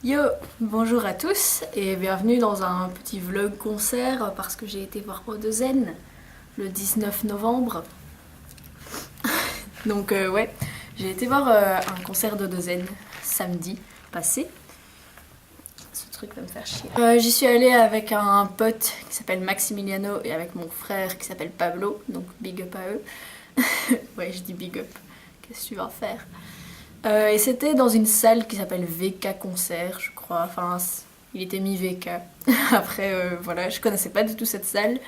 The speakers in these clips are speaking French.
Yo, bonjour à tous et bienvenue dans un petit vlog concert parce que j'ai été voir Odezen le 19 novembre. Donc ouais, j'ai été voir un concert d'Odezen samedi passé. Ce truc va me faire chier. J'y suis allée avec un pote qui s'appelle Maximiliano et avec mon frère qui s'appelle Pablo, donc big up à eux. Ouais, je dis big up, qu'est-ce que tu vas faire? Et c'était dans une salle qui s'appelle VK Concert, je crois. Enfin, il était mis VK. Après, voilà, je connaissais pas du tout cette salle.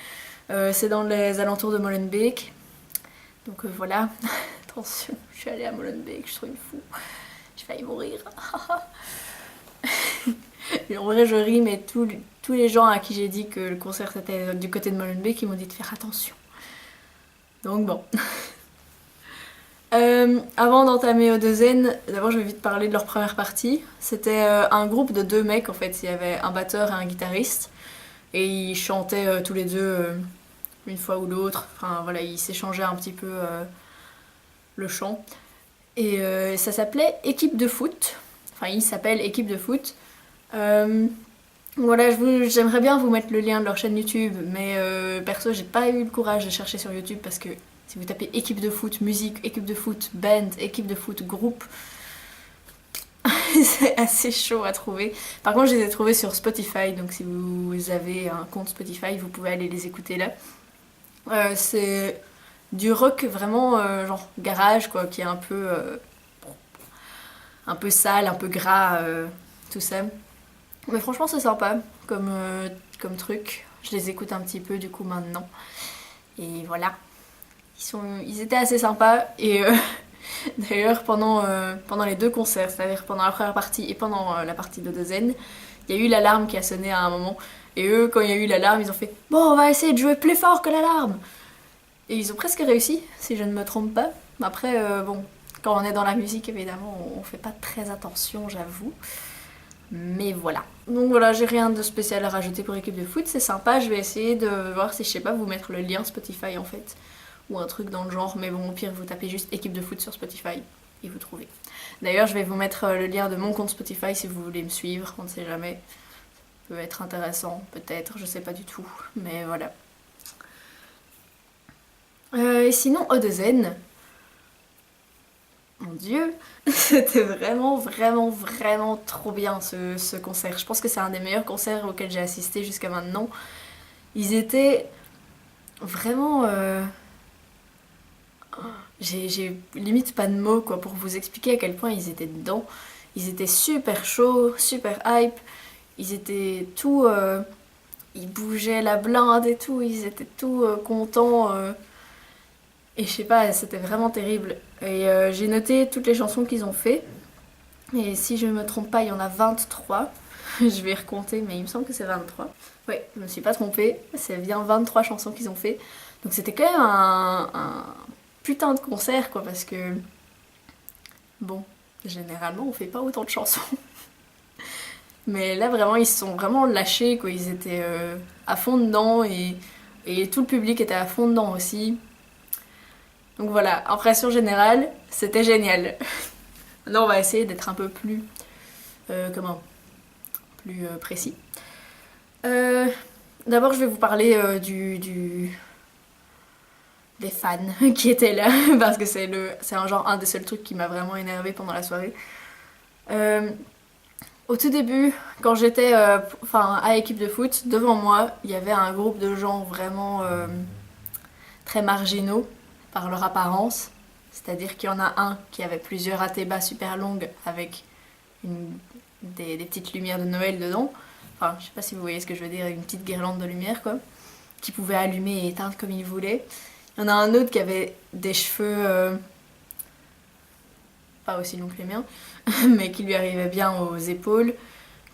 C'est dans les alentours de Molenbeek. Donc voilà, attention, je suis allée à Molenbeek, je suis une fou. J'ai failli mourir. Et en vrai, je ris, mais tous les gens à qui j'ai dit que le concert c'était du côté de Molenbeek, ils m'ont dit de faire attention. Donc bon. Avant d'entamer Odezen, d'abord je vais vite parler de leur première partie. C'était un groupe de deux mecs en fait, il y avait un batteur et un guitariste. Et ils chantaient tous les deux une fois ou l'autre. Enfin voilà, ils s'échangeaient un petit peu le chant. Et ça s'appelait Équipe de foot. Enfin il s'appelle Équipe de foot. Voilà, j'aimerais bien vous mettre le lien de leur chaîne YouTube, mais perso j'ai pas eu le courage de chercher sur YouTube parce que si vous tapez équipe de foot, musique, équipe de foot, band, équipe de foot, groupe, c'est assez chaud à trouver. Par contre, je les ai trouvés sur Spotify, donc si vous avez un compte Spotify, vous pouvez aller les écouter là. C'est du rock vraiment genre garage quoi, qui est un peu sale, un peu gras, tout ça. Mais franchement, c'est sympa comme truc. Je les écoute un petit peu du coup maintenant. Et voilà. Ils étaient assez sympas et d'ailleurs pendant les deux concerts, c'est-à-dire pendant la première partie et pendant la partie de Dozen, il y a eu l'alarme qui a sonné à un moment et eux quand il y a eu l'alarme ils ont fait bon on va essayer de jouer plus fort que l'alarme et ils ont presque réussi si je ne me trompe pas. Après bon quand on est dans la musique évidemment on fait pas très attention j'avoue. Mais voilà. Donc voilà, j'ai rien de spécial à rajouter pour équipe de foot, c'est sympa, je vais essayer de voir si je sais pas vous mettre le lien Spotify en fait ou un truc dans le genre, mais bon, au pire, vous tapez juste équipe de foot sur Spotify et vous trouvez. D'ailleurs, je vais vous mettre le lien de mon compte Spotify si vous voulez me suivre, on ne sait jamais. Ça peut être intéressant, peut-être, je sais pas du tout, mais voilà. Et sinon, Odezen, mon dieu, c'était vraiment trop bien ce concert. Je pense que c'est un des meilleurs concerts auxquels j'ai assisté jusqu'à maintenant. Ils étaient vraiment. J'ai limite pas de mots quoi pour vous expliquer à quel point ils étaient dedans. Ils étaient super chauds, super hype. Ils étaient tout. Ils bougeaient la blinde et tout. Ils étaient tout contents. Et je sais pas, c'était vraiment terrible. Et j'ai noté toutes les chansons qu'ils ont fait. Et si je me trompe pas, il y en a 23. Je vais recompter, mais il me semble que c'est 23. Ouais, je me suis pas trompée. C'est bien 23 chansons qu'ils ont fait. Donc c'était quand même un putain de concert quoi parce que bon généralement on fait pas autant de chansons mais là vraiment ils se sont vraiment lâchés quoi, ils étaient à fond dedans et tout le public était à fond dedans aussi donc voilà, impression générale c'était génial. Maintenant on va essayer d'être un peu plus plus précis. D'abord je vais vous parler des fans qui étaient là parce que c'est un des seuls trucs qui m'a vraiment énervé pendant la soirée. Au tout début, quand j'étais à équipe de foot, devant moi, il y avait un groupe de gens vraiment très marginaux par leur apparence. C'est-à-dire qu'il y en a un qui avait plusieurs atébas super longues avec des petites lumières de Noël dedans. Enfin, je sais pas si vous voyez ce que je veux dire, une petite guirlande de lumière quoi, qui pouvait allumer et éteindre comme il voulait. Il y en a un autre qui avait des cheveux pas aussi longs que les miens, mais qui lui arrivaient bien aux épaules,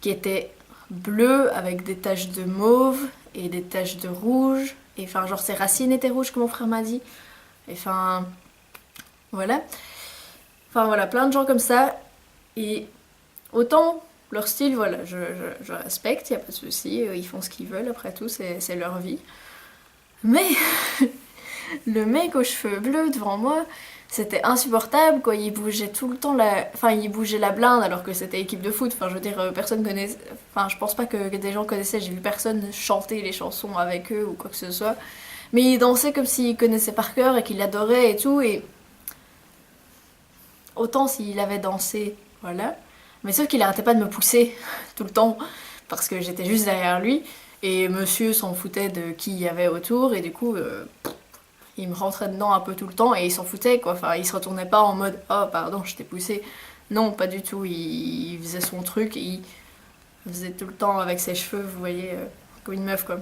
qui était bleu avec des taches de mauve et des taches de rouge. Et enfin, genre ses racines étaient rouges comme mon frère m'a dit. Et enfin, voilà. Enfin voilà, plein de gens comme ça. Et autant leur style, voilà, je respecte, y a pas de souci, ils font ce qu'ils veulent, après tout, c'est leur vie. Mais le mec aux cheveux bleus devant moi, C'était insupportable quoi, il bougeait tout le temps enfin il bougeait la blinde alors que c'était équipe de foot, enfin je veux dire personne connaissait, enfin je pense pas que des gens connaissaient, j'ai vu personne chanter les chansons avec eux ou quoi que ce soit, mais il dansait comme s'il connaissait par cœur et qu'il l'adorait et tout, et autant s'il avait dansé, voilà, mais sauf qu'il arrêtait pas de me pousser tout le temps parce que j'étais juste derrière lui et monsieur s'en foutait de qui il y avait autour et du coup il me rentrait dedans un peu tout le temps et il s'en foutait quoi, enfin il se retournait pas en mode oh pardon je t'ai poussé, non pas du tout, il faisait son truc et il faisait tout le temps avec ses cheveux, vous voyez, comme une meuf quoi.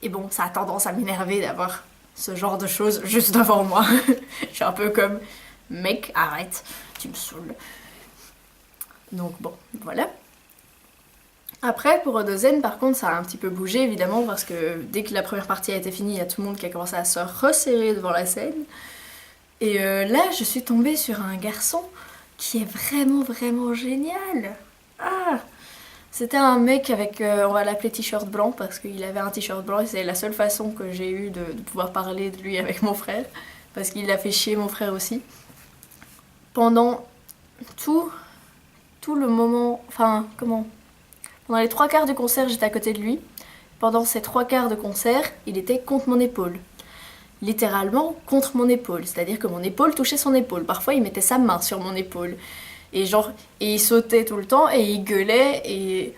Et bon, ça a tendance à m'énerver d'avoir ce genre de choses juste devant moi. Je suis un peu comme mec arrête, tu me saoules. Donc bon, voilà. Après, pour Odozen, par contre, ça a un petit peu bougé, évidemment, parce que dès que la première partie a été finie, il y a tout le monde qui a commencé à se resserrer devant la scène. Et là, je suis tombée sur un garçon qui est vraiment, vraiment génial. Ah, c'était un mec avec, on va l'appeler t-shirt blanc, parce qu'il avait un t-shirt blanc, et c'est la seule façon que j'ai eue de pouvoir parler de lui avec mon frère, parce qu'il a fait chier mon frère aussi. Pendant tout, tout le moment, enfin, comment... Pendant les 3 quarts du concert, j'étais à côté de lui. Pendant ces 3 quarts de concert, il était contre mon épaule. Littéralement contre mon épaule. C'est-à-dire que mon épaule touchait son épaule. Parfois, il mettait sa main sur mon épaule. Et genre, et il sautait tout le temps et il gueulait. Et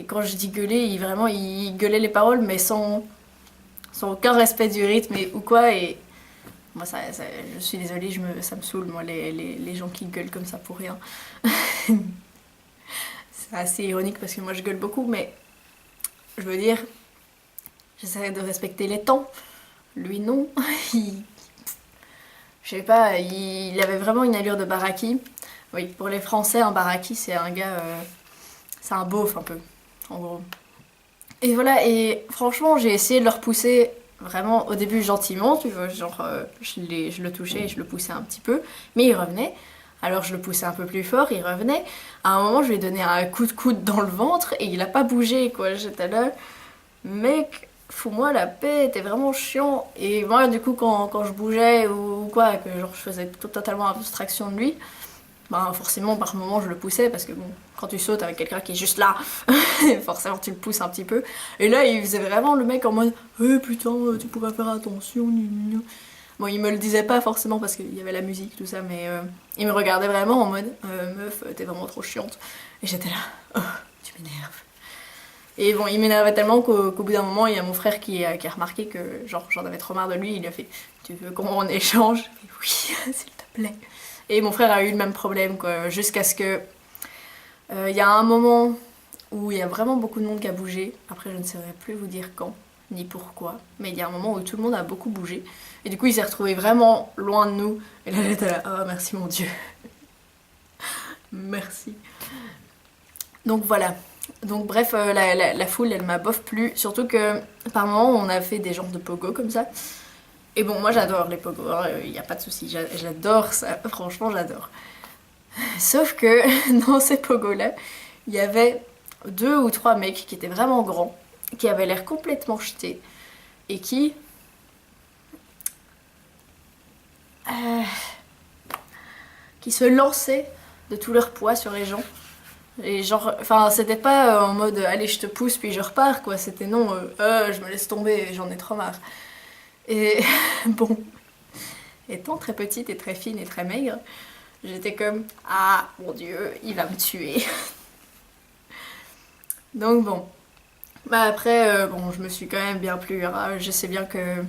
quand je dis gueuler, il gueulait les paroles, mais sans aucun respect du rythme ou quoi. Et moi, je suis désolée, ça me saoule, moi, les gens qui gueulent comme ça pour rien. C'est assez ironique parce que moi je gueule beaucoup, mais je veux dire, j'essaie de respecter les temps. Lui non, je sais pas, il avait vraiment une allure de baraki. Oui, pour les Français, un baraki c'est un gars, c'est un beauf un peu, en gros. Et voilà, et franchement j'ai essayé de le repousser vraiment au début gentiment, tu vois, genre je le touchais et je le poussais un petit peu, mais il revenait. Alors je le poussais un peu plus fort, il revenait. À un moment, je lui ai donné un coup de coude dans le ventre et il a pas bougé, quoi. J'étais là, mec, fous-moi la paix, t'es vraiment chiant. Et moi, du coup, quand je bougeais ou quoi, que genre je faisais totalement abstraction de lui, ben forcément, par moment, je le poussais parce que bon, quand tu sautes avec quelqu'un qui est juste là, forcément, tu le pousses un petit peu. Et là, il faisait vraiment le mec en mode, putain, tu pourrais faire attention, Bon, il me le disait pas forcément parce qu'il y avait la musique, tout ça, mais il me regardait vraiment en mode meuf, t'es vraiment trop chiante. Et j'étais là, oh, tu m'énerves. Et bon, il m'énervait tellement qu'au bout d'un moment, il y a mon frère qui a remarqué que genre j'en avais trop marre de lui. Il lui a fait tu veux qu'on échange? J'ai fait, oui, s'il te plaît. Et mon frère a eu le même problème, quoi, jusqu'à ce que. Il y a un moment où il y a vraiment beaucoup de monde qui a bougé. Après, je ne saurais plus vous dire quand ni pourquoi, mais il y a un moment où tout le monde a beaucoup bougé. Et du coup, il s'est retrouvé vraiment loin de nous. Et là, j'étais là, oh merci mon Dieu. Merci. Donc voilà. Donc bref, la foule, elle m'a bof plu. Surtout que par moments, on a fait des genres de pogo comme ça. Et bon, moi j'adore les pogos, il n'y a pas de souci, j'adore ça, franchement j'adore. Sauf que dans ces pogos-là, il y avait 2 ou 3 mecs qui étaient vraiment grands, qui avaient l'air complètement jetés, et qui se lançaient de tout leur poids sur les gens. Et genre, enfin, c'était pas en mode allez, je te pousse puis je repars, quoi. C'était non, je me laisse tomber, j'en ai trop marre. Et bon, étant très petite et très fine et très maigre, j'étais comme ah mon Dieu, il va me tuer. Donc bon. Bah après, bon, je me suis quand même bien plu. Je sais bien que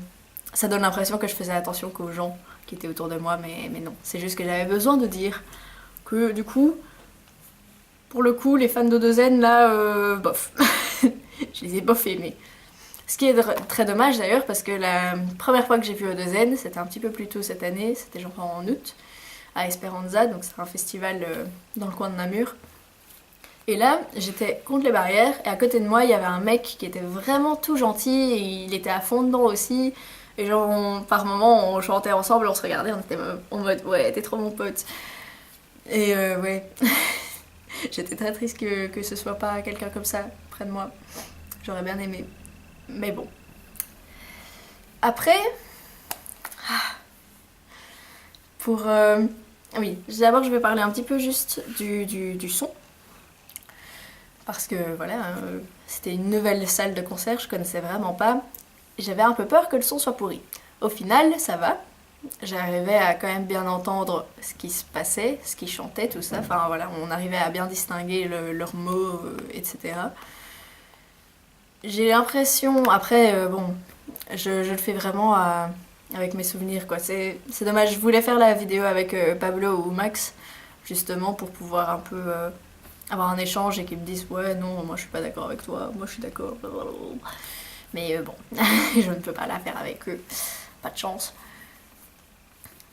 ça donne l'impression que je faisais attention qu'aux gens qui étaient autour de moi, mais non. C'est juste que j'avais besoin de dire que du coup, pour le coup, les fans d'Odezen, là, bof. Je les ai bof aimés. Ce qui est très dommage d'ailleurs, parce que la première fois que j'ai vu Odezen, c'était un petit peu plus tôt cette année, c'était genre en août, à Esperanza, donc c'est un festival dans le coin de Namur. Et là, j'étais contre les barrières, et à côté de moi, il y avait un mec qui était vraiment tout gentil, et il était à fond dedans aussi. Et genre, par moments, on chantait ensemble, on se regardait, on était en mode ouais, t'es trop mon pote. Et ouais. J'étais très triste que ce soit pas quelqu'un comme ça près de moi. J'aurais bien aimé. Mais bon. Après, pour... Oui, d'abord je vais parler un petit peu juste du son. Parce que voilà, c'était une nouvelle salle de concert, je connaissais vraiment pas. J'avais un peu peur que le son soit pourri. Au final, ça va. J'arrivais à quand même bien entendre ce qui se passait, ce qu'ils chantaient, tout ça. Enfin voilà, on arrivait à bien distinguer leurs mots, etc. J'ai l'impression, après, bon, je le fais vraiment avec mes souvenirs, quoi. C'est dommage, je voulais faire la vidéo avec Pablo ou Max, justement pour pouvoir un peu avoir un échange et qu'ils me disent ouais, non, moi je suis pas d'accord avec toi, moi je suis d'accord, blablabla. Mais bon, je ne peux pas la faire avec eux, pas de chance.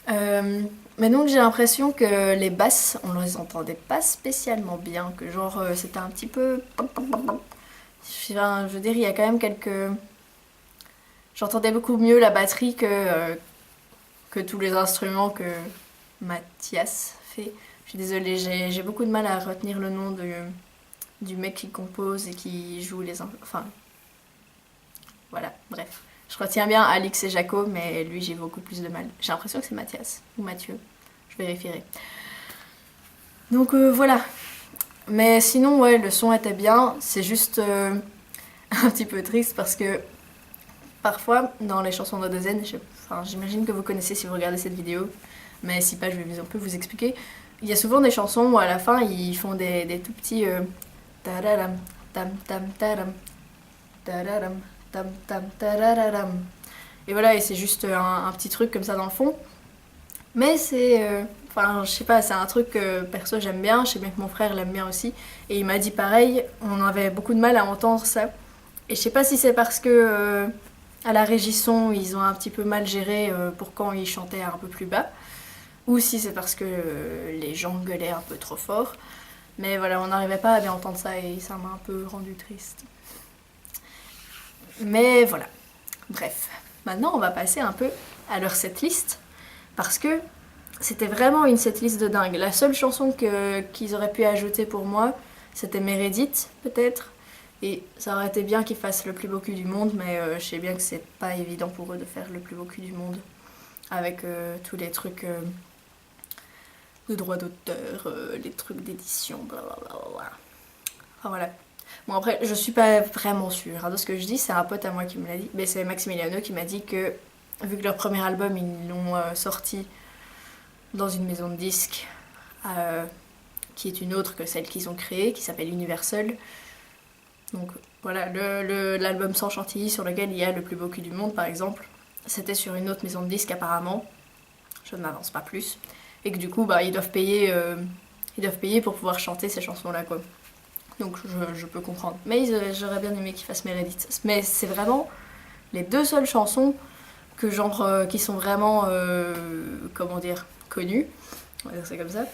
Mais donc j'ai l'impression que les basses, on les entendait pas spécialement bien, que genre c'était un petit peu... Enfin, je veux dire, il y a quand même quelques... J'entendais beaucoup mieux la batterie que tous les instruments que Mathias fait. Je suis désolée, j'ai beaucoup de mal à retenir le nom du mec qui compose et qui joue les... Enfin, voilà, bref. Je retiens bien Alix et Jaco, mais lui j'ai beaucoup plus de mal. J'ai l'impression que c'est Mathias ou Mathieu. Je vérifierai. Donc voilà. Mais sinon, ouais, le son était bien. C'est juste un petit peu triste parce que parfois, dans les chansons d'Odezen, j'imagine que vous connaissez si vous regardez cette vidéo, mais si pas, je vais un peu vous expliquer. Il y a souvent des chansons où à la fin, ils font des tout petits tararam, tam tam taram, tararam, tam tam tararam. Et voilà, et c'est juste un petit truc comme ça dans le fond. Mais c'est... Enfin, je sais pas, c'est un truc que perso j'aime bien, je sais bien que mon frère l'aime bien aussi. Et il m'a dit pareil, on avait beaucoup de mal à entendre ça. Et je sais pas si c'est parce que à la régie son, ils ont un petit peu mal géré pour quand ils chantaient un peu plus bas. Ou si c'est parce que les gens gueulaient un peu trop fort. Mais voilà, on n'arrivait pas à bien entendre ça et ça m'a un peu rendu triste. Mais voilà, bref. Maintenant, on va passer un peu à leur setlist. Parce que c'était vraiment une setlist de dingue. La seule chanson qu'ils auraient pu ajouter pour moi, c'était Meredith, peut-être. Et ça aurait été bien qu'ils fassent le plus beau cul du monde, mais je sais bien que c'est pas évident pour eux de faire le plus beau cul du monde. Avec tous les trucs de droit d'auteur, les trucs d'édition, blablabla. Enfin voilà. Bon après, je suis pas vraiment sûre de ce que je dis, c'est un pote à moi qui me l'a dit. Mais c'est Maximiliano qui m'a dit que, vu que leur premier album, ils l'ont sorti dans une maison de disques qui est une autre que celle qu'ils ont créée, qui s'appelle Universal. Donc voilà, l'album Sans Chantilly sur lequel il y a Le plus beau cul du monde par exemple, c'était sur une autre maison de disques apparemment, je n'avance pas plus, et que du coup bah, ils doivent payer pour pouvoir chanter ces chansons-là quoi. Donc je peux comprendre. Mais j'aurais bien aimé qu'ils fassent Meredith. Mais c'est vraiment les deux seules chansons que genre qui sont vraiment comment dire connues, on va dire ça comme ça,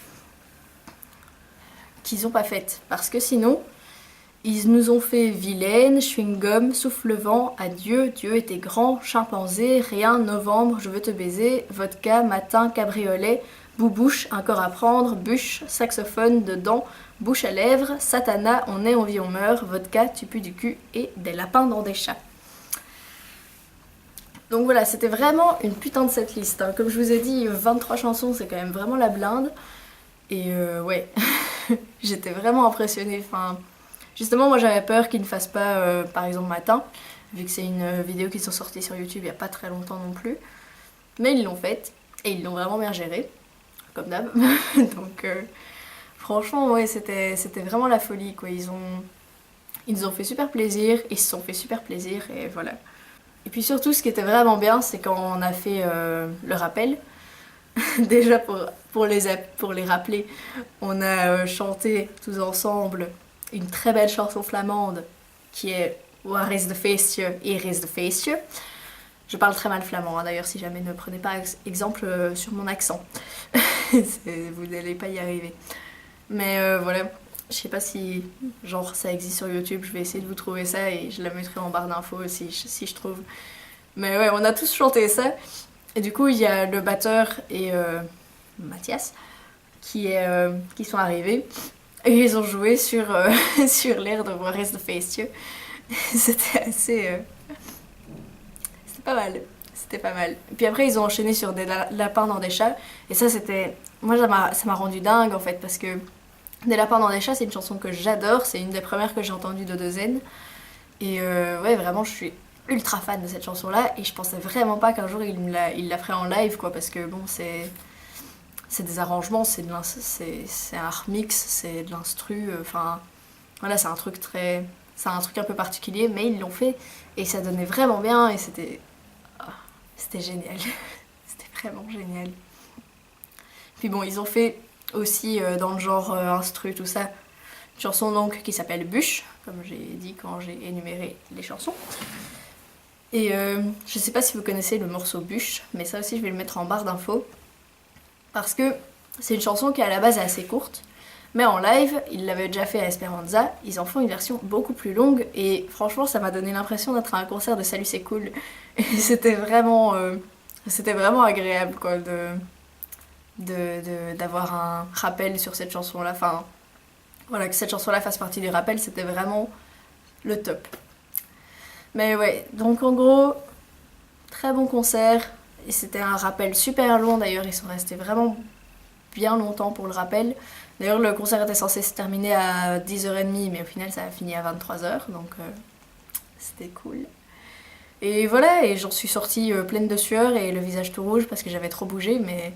qu'ils ont pas faites. Parce que sinon, ils nous ont fait Vilaine, Chewing-Gum, Souffle-Vent, Adieu, Dieu était grand, Chimpanzé, Rien, Novembre, Je veux te baiser, Vodka, Matin, Cabriolet, Boubouche, Un corps à prendre, Bûche, Saxophone, Dedans, Bouche à lèvres, Satana, On est, on vit, on meurt, Vodka, Tu pues du cul et Des lapins dans des chats. Donc voilà, c'était vraiment une putain de setlist. Comme je vous ai dit, 23 chansons, c'est quand même vraiment la blinde. Et ouais, j'étais vraiment impressionnée. Enfin, justement, moi j'avais peur qu'ils ne fassent pas, par exemple, Matin, vu que c'est une vidéo qui sont sorties sur YouTube il n'y a pas très longtemps non plus. Mais ils l'ont faite, et ils l'ont vraiment bien géré, comme d'hab. Donc franchement, ouais, c'était vraiment la folie, quoi. Ils nous ont fait super plaisir, ils se sont fait super plaisir, et voilà. Et puis surtout, ce qui était vraiment bien, c'est quand on a fait le rappel. Déjà, pour les rappeler, on a chanté tous ensemble une très belle chanson flamande qui est Waar is de feestje, hier is de feestje. Je parle très mal flamand, hein, d'ailleurs, si jamais ne prenez pas exemple sur mon accent. Vous n'allez pas y arriver. Mais voilà, je sais pas si genre ça existe sur YouTube, je vais essayer de vous trouver ça et je la mettrai en barre d'infos si je trouve. Mais ouais, on a tous chanté ça. Et du coup, il y a le batteur et Mathias qui sont arrivés. Et ils ont joué sur l'air de Waar is de feestje. C'était assez... c'était pas mal. C'était pas mal. Puis après, ils ont enchaîné sur des lapins dans des chats. Et ça, c'était... Moi, ça m'a rendu dingue, en fait, parce que Des lapins dans des chats, c'est une chanson que j'adore. C'est une des premières que j'ai entendues de Dezen. Et ouais, vraiment, je suis ultra fan de cette chanson-là. Et je pensais vraiment pas qu'un jour, il la ferait en live, quoi. Parce que, bon, c'est des arrangements, c'est un remix, c'est de l'instru. Enfin, voilà, c'est un truc très... C'est un truc un peu particulier, mais ils l'ont fait. Et ça donnait vraiment bien. Et c'était génial. C'était vraiment génial. Puis bon, ils ont fait aussi dans le genre instru, tout ça, une chanson donc qui s'appelle Bûche, comme j'ai dit quand j'ai énuméré les chansons. Et je sais pas si vous connaissez le morceau Bûche, mais ça aussi je vais le mettre en barre d'infos. Parce que c'est une chanson qui à la base est assez courte, mais en live, ils l'avaient déjà fait à Esperanza, ils en font une version beaucoup plus longue, et franchement ça m'a donné l'impression d'être à un concert de Salut c'est cool. Et c'était vraiment agréable quoi d'avoir un rappel sur cette chanson-là. Enfin, voilà, que cette chanson-là fasse partie du rappel, c'était vraiment le top. Mais ouais, donc en gros, très bon concert. Et c'était un rappel super long d'ailleurs, ils sont restés vraiment bien longtemps pour le rappel. D'ailleurs, le concert était censé se terminer à 10h30, mais au final, ça a fini à 23h, donc c'était cool. Et voilà, et j'en suis sortie pleine de sueur et le visage tout rouge parce que j'avais trop bougé, mais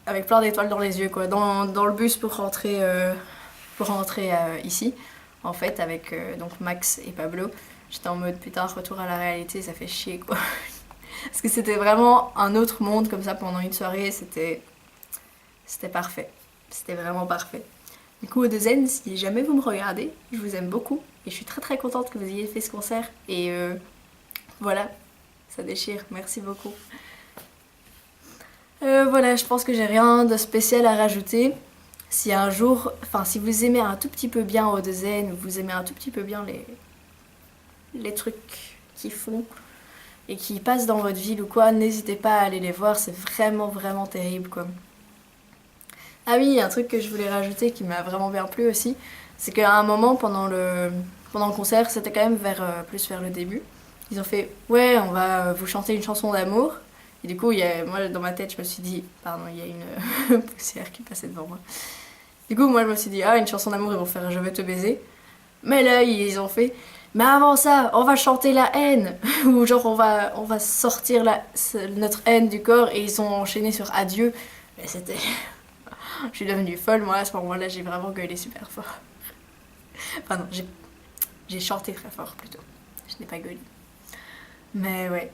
avec plein d'étoiles dans les yeux, quoi. Dans le bus pour rentrer ici, en fait, avec donc Max et Pablo, j'étais en mode putain, retour à la réalité, ça fait chier, quoi. Parce que c'était vraiment un autre monde comme ça pendant une soirée, c'était parfait. C'était vraiment parfait. Du coup, Dezen, si jamais vous me regardez, je vous aime beaucoup et je suis très très contente que vous ayez fait ce concert. Et voilà, ça déchire, merci beaucoup. Voilà, je pense que j'ai rien de spécial à rajouter. Si un jour, enfin si vous aimez un tout petit peu bien Odezen, ou vous aimez un tout petit peu bien les trucs qu'ils font et qui passent dans votre ville ou quoi, n'hésitez pas à aller les voir, c'est vraiment vraiment terrible quoi. Ah oui, un truc que je voulais rajouter qui m'a vraiment bien plu aussi, c'est qu'à un moment pendant le concert, c'était quand même plus vers le début, ils ont fait ouais, on va vous chanter une chanson d'amour. Et du coup, moi dans ma tête, je me suis dit, pardon, il y a une poussière qui passait devant moi. Du coup, moi je me suis dit, ah, une chanson d'amour, ils vont faire Je vais te baiser. Mais là, ils ont fait, mais avant ça, on va chanter la haine. Ou genre, on va sortir notre haine du corps. Et ils ont enchaîné sur Adieu. Et c'était. Je suis devenue folle, moi à ce moment-là, j'ai vraiment gueulé super fort. Enfin, non, j'ai chanté très fort plutôt. Je n'ai pas gueulé. Mais ouais.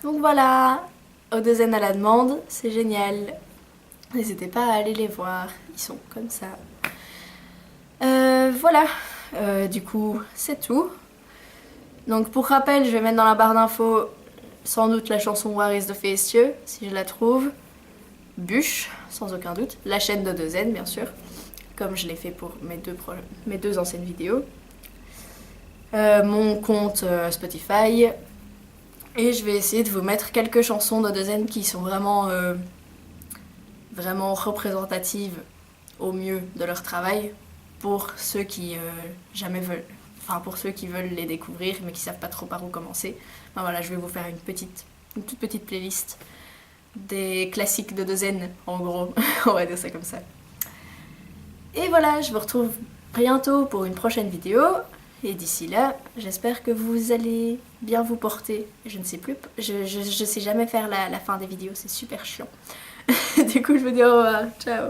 Donc voilà, Odezen à la demande, c'est génial. N'hésitez pas à aller les voir, ils sont comme ça. Voilà, du coup c'est tout. Donc pour rappel, je vais mettre dans la barre d'infos sans doute la chanson Where is the Feestieux, si je la trouve. Bûche, sans aucun doute. La chaîne de Dezen, bien sûr, comme je l'ai fait pour mes deux anciennes vidéos. Mon compte Spotify. Et je vais essayer de vous mettre quelques chansons de Dezen qui sont vraiment représentatives au mieux de leur travail pour ceux qui jamais veulent, enfin pour ceux qui veulent les découvrir mais qui savent pas trop par où commencer. Enfin, voilà, je vais vous faire une toute petite playlist des classiques de Dezen, en gros, on va dire ça comme ça. Et voilà, je vous retrouve bientôt pour une prochaine vidéo. Et d'ici là, j'espère que vous allez bien vous porter. Je ne sais plus, je sais jamais faire la fin des vidéos, c'est super chiant. Du coup, je vous dis au revoir, ciao.